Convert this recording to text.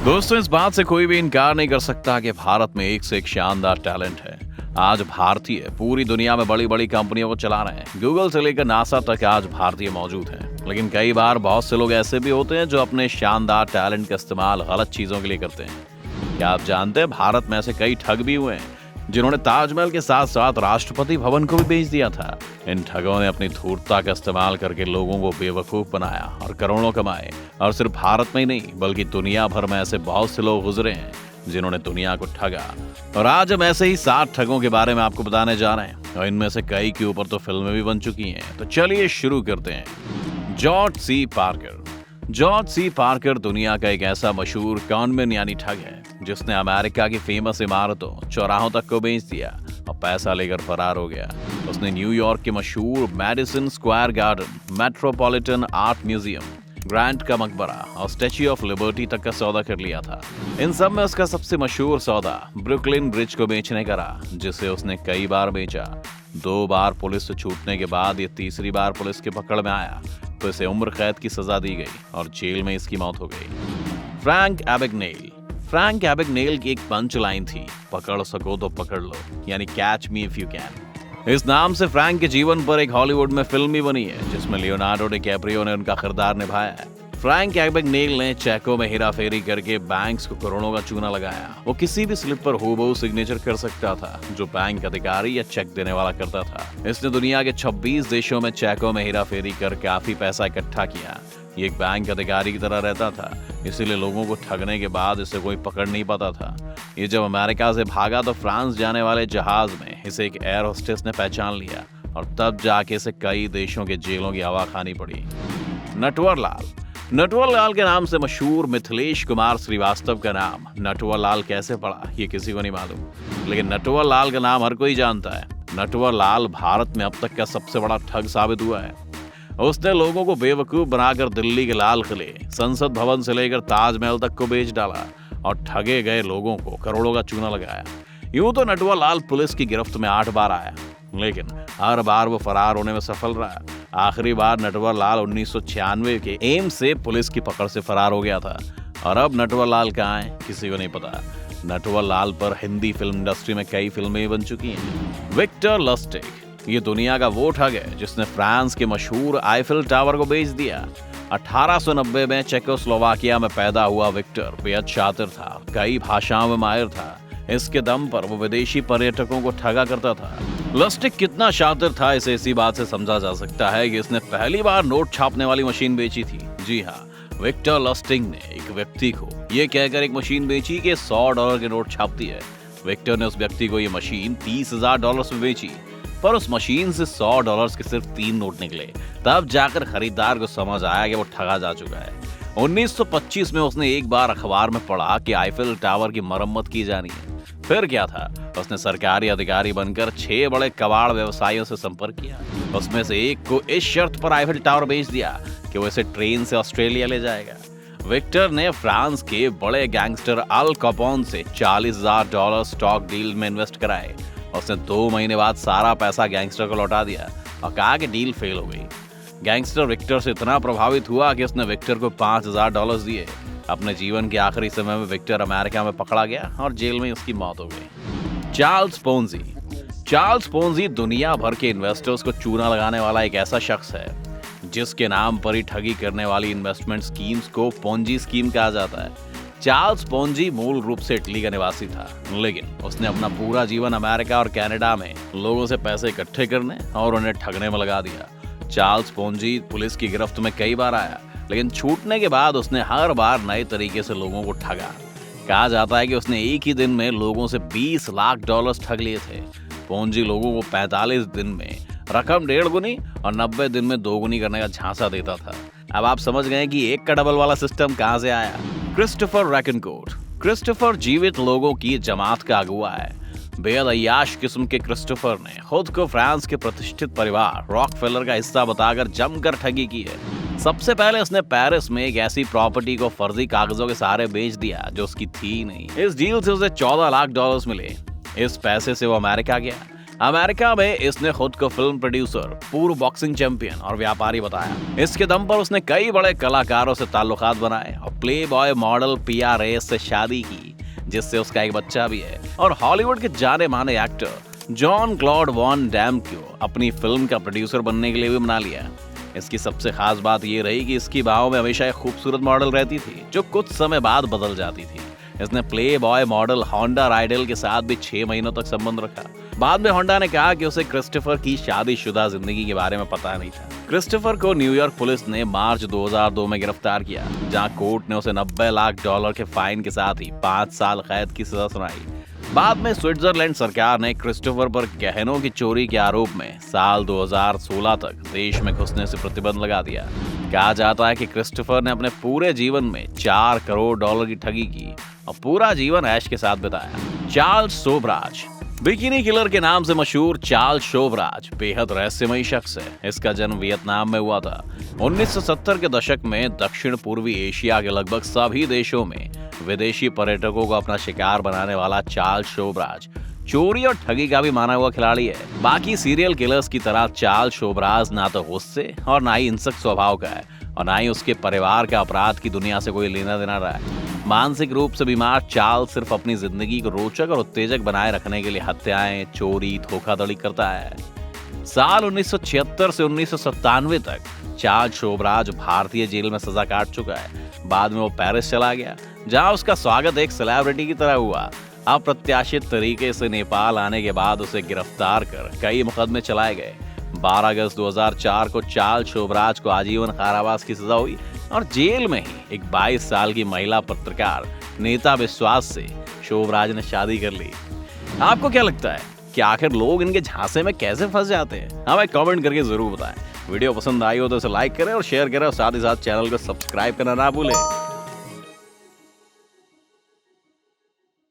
दोस्तों, इस बात से कोई भी इनकार नहीं कर सकता कि भारत में एक से एक शानदार टैलेंट है। आज भारतीय पूरी दुनिया में बड़ी बड़ी कंपनियों को चला रहे हैं। गूगल से लेकर नासा तक आज भारतीय मौजूद हैं। लेकिन कई बार बहुत से लोग ऐसे भी होते हैं जो अपने शानदार टैलेंट का इस्तेमाल गलत चीजों के लिए करते हैं। क्या आप जानते हैं भारत में ऐसे कई ठग भी हुए हैं जिन्होंने ताजमहल के साथ साथ राष्ट्रपति भवन को भी बेच दिया था। इन ठगों ने अपनी धूर्तता का इस्तेमाल करके लोगों को बेवकूफ बनाया और करोड़ों कमाए। और सिर्फ भारत में ही नहीं बल्कि दुनिया भर में ऐसे बहुत से लोग गुजरे हैं जिन्होंने दुनिया को ठगा। और आज हम ऐसे ही 7 ठगों के बारे में आपको बताने जा रहे हैं और इनमें से कई के ऊपर तो फिल्में भी बन चुकी हैं। तो चलिए शुरू करते हैं। George C Parker. George C Parker दुनिया का एक ऐसा मशहूर कॉनमैन यानी ठग है जिसने अमेरिका की फेमस इमारतों चौराहों तक को बेच दिया और पैसा लेकर फरार हो गया। उसने न्यूयॉर्क के मशहूर Madison Square garden, metropolitan art museum, grant का मकबरा और स्टैच्यू ऑफ लिबर्टी तक का सौदा कर लिया था। इन सब में उसका सबसे मशहूर सौदा ब्रुकलिन ब्रिज को बेचने का रहा, जिसे उसने कई बार बेचा। 2 बार पुलिस से छूटने के बाद ये तीसरी बार पुलिस की पकड़ में आया तो इसे उम्र कैद की सजा दी गई और जेल में इसकी मौत हो गई। फ्रैंक एबेगनेल। फ्रैंक एबेगनेल की एक पंच लाइन थी, पकड़ सको तो पकड़ लो, यानी catch me if you can. इस नाम से फ्रैंक के जीवन पर एक हॉलीवुड में फिल्म भी बनी है जिसमें लियोनार्डो डिकैप्रियो ने उनका किरदार निभाया है। फ्रैंक एबेगनेल ने चेकों में हेराफेरी करके बैंक्स को करोड़ों का चूना लगाया। वो किसी भी स्लिप पर हूबहू सिग्नेचर कर सकता था जो बैंक अधिकारी या चेक देने वाला करता था। इसने दुनिया के 26 देशों में चेकों में हेराफेरी कर काफी पैसा इकट्ठा किया। ये एक बैंक अधिकारी की तरह रहता था, इसीलिए लोगों को ठगने के बाद इसे कोई पकड़ नहीं पाता था। ये जब अमेरिका से भागा तो फ्रांस जाने वाले जहाज में इसे एक एयर होस्टेस ने पहचान लिया और तब जाके इसे कई देशों के जेलों की हवा खानी पड़ी। नटवर लाल। नटवर लाल के नाम से मशहूर मिथिलेश कुमार श्रीवास्तव का नाम नटवर लाल कैसे पड़ा ये किसी को नहीं मालूम, लेकिन नटवर लाल का नाम हर कोई जानता है। नटवर लाल भारत में अब तक का सबसे बड़ा ठग साबित हुआ है। उसने लोगों को बेवकूफ बनाकर दिल्ली के लाल किले, संसद भवन से लेकर ताजमहल तक को बेच डाला और ठगे गए लोगों को करोड़ों का चूना लगाया। यूं तो नटवर लाल पुलिस की गिरफ्त में 8 बार आया, लेकिन हर बार वो फरार होने में सफल रहा। आखिरी बार नटवर लाल 1996 के एम्स से पुलिस की पकड़ से फरार हो गया था और अब नटवर लाल कहाँ है किसी को नहीं पता। नटवर लाल पर हिंदी फिल्म इंडस्ट्री में कई फिल्में बन चुकी हैं। विक्टर लस्टिग। ये दुनिया का वो ठग है जिसने फ्रांस के मशहूर आईफिल टावर को बेच दिया। 1890 में चेकोस्लोवाकिया में पैदा हुआ विक्टर बेहद शातिर था, कई भाषाओं में माहिर था। इसके दम पर वो विदेशी पर्यटकों को ठगा करता था। लस्टिग कितना शातिर था इसे इसी बात से समझा जा सकता है कि इसने पहली बार नोट छापने वाली मशीन बेची थी। जी हाँ, विक्टर लस्टिग ने एक व्यक्ति को ये कहकर एक मशीन बेची कि $100 के नोट छापती है। विक्टर ने उस व्यक्ति को ये मशीन $30,000 में बेची, पर उस मशीन से $100 के सिर्फ 3 नोट निकले। तब जाकर खरीदार को समझ आया कि वो ठगा जा चुका है। 1925 में उसने एक बार अखबार में पढ़ा कि आईफिल टावर की मरम्मत की जानी है। फिर क्या था, उसने सरकारी अधिकारी बनकर 6 बड़े कबाड़ व्यवसायियों से संपर्क किया। उसमें से एक को इस शर्त पर आईफिल टावर बेच दिया कि वो इसे ट्रेन से ऑस्ट्रेलिया ले जाएगा। विक्टर ने फ्रांस के बड़े गैंगस्टर अल कैपोन से $40,000 स्टॉक डील में इन्वेस्ट कराए। उसने 2 महीने बाद सारा पैसा गैंगस्टर को लौटा दिया और कहा कि डील फेल हो गई। गैंगस्टर विक्टर से इतना प्रभावित हुआ कि उसने विक्टर को $5,000 दिए। अपने जीवन के आखिरी समय में विक्टर अमेरिका में पकड़ा गया और जेल में उसकी मौत हो गई। Charles Ponzi. चार्ल्स पोंजी दुनिया भर के इन्वेस्टर्स को चूना लगाने वाला एक ऐसा शख्स है जिसके नाम पर ही ठगी करने वाली इन्वेस्टमेंट स्कीम्स को पोंजी स्कीम कहा जाता है। चार्ल्स पोंजी मूल रूप से इटली का निवासी था, लेकिन उसने अपना पूरा जीवन अमेरिका और कनाडा में लोगों से पैसे इकट्ठे करने और उन्हें ठगने में लगा दिया। चार्ल्स पोंजी पुलिस की गिरफ्त में कई बार आया, लेकिन छूटने के बाद उसने हर बार नए तरीके से लोगों को ठगा। कहा जाता है कि उसने एक ही दिन में लोगों से $20 लाख ठग लिए थे। पोंजी लोगों को 45 दिन में रकम 1.5 गुनी और 90 दिन में 2 गुनी करने का झांसा देता था। अब आप समझ गए कि 1 का डबल वाला सिस्टम कहां से आया। क्रिस्टोफर रैकेनकोर्ट। क्रिस्टोफर जीवित लोगों की जमात का अगुआ है। बेहद अय्याश किस्म के क्रिस्टोफर ने खुद को फ्रांस के प्रतिष्ठित परिवार रॉकफेलर का हिस्सा बताकर जमकर ठगी की है। सबसे पहले उसने पेरिस में एक ऐसी प्रॉपर्टी को फर्जी कागजों के सहारे बेच दिया जो उसकी थी नहीं। इस डील से उसे $14 लाख मिले। इस पैसे से वो अमेरिका गया। अमेरिका में इसने खुद को फिल्म प्रोड्यूसर, पूर्व बॉक्सिंग चैंपियन और व्यापारी बताया। इसके दम पर उसने कई बड़े कलाकारों से ताल्लुकात बनाए और प्ले बॉय मॉडल पिया रेस से शादी की, जिससे उसका एक बच्चा भी है। और हॉलीवुड के जाने माने actor Jean Claude Van Damme को अपनी फिल्म का प्रोड्यूसर बनने के लिए भी मना लिया। इसकी सबसे खास बात ये रही कि इसकी बाहों में हमेशा एक खूबसूरत मॉडल रहती थी, जो कुछ समय बाद बदल जाती थी। इसने play boy model Honda Rydal के साथ भी 6 महीनों तक संबंध रखा। बाद में होंडा ने कहा कि उसे क्रिस्टोफर की शादीशुदा जिंदगी के बारे में पता नहीं था। क्रिस्टोफर को न्यूयॉर्क पुलिस ने मार्च 2002 में गिरफ्तार किया, जहां कोर्ट ने उसे $90 लाख के फाइन के साथ ही 5 साल कैद की सजा सुनाई। बाद में स्विट्जरलैंड सरकार ने क्रिस्टोफर पर गहनों की चोरी के आरोप में साल 2016 तक देश में घुसने से प्रतिबंध लगा दिया। कहा जाता है कि क्रिस्टोफर ने अपने पूरे जीवन में $4 करोड़ की ठगी की और पूरा जीवन ऐश के साथ बिताया। चार्ल्स शोभराज, बिकिनी किलर के नाम से मशहूर चार्ल्स शोभराज बेहद रहस्यमयी शख्स है। इसका जन्म वियतनाम में हुआ था। 1970 के दशक में दक्षिण पूर्वी एशिया के लगभग सभी देशों में विदेशी पर्यटकों को अपना शिकार बनाने वाला चार्ल्स शोभराज चोरी और ठगी का भी माना हुआ खिलाड़ी है। बाकी सीरियल किलर्स की तरह चार्ल्स शोभराज ना तो गुस्से और ना ही हिंसक स्वभाव का है, और ना ही उसके परिवार का अपराध की दुनिया से कोई लेना देना रहा है। मानसिक रूप से बीमार चार्ल्स सिर्फ अपनी जिंदगी को रोचक और उत्तेजक बनाए रखने के लिए हत्याएं, चोरी, धोखाधड़ी करता है। साल 1976 से 1997 तक चार्ल्स शोभराज भारतीय जेल में सजा काट चुका है। बाद में वो पेरिस चला गया, जहां उसका स्वागत एक सेलिब्रिटी की तरह हुआ। अप्रत्याशित तरीके से नेपाल आने के बाद उसे गिरफ्तार कर कई मुकदमे चलाए गए। 12 अगस्त 2004 को चार्ल्स शोभराज को आजीवन कारावास की सजा हुई और जेल में ही एक 22 साल की महिला पत्रकार नेता विश्वास से शोभराज ने शादी कर ली। आपको क्या लगता है कि आखिर लोग इनके झांसे में कैसे फंस जाते हैं? हमें कमेंट करके जरूर बताएं। वीडियो पसंद आई हो तो इसे लाइक करें और शेयर करें, और साथ ही साथ चैनल को सब्सक्राइब करना ना भूलें।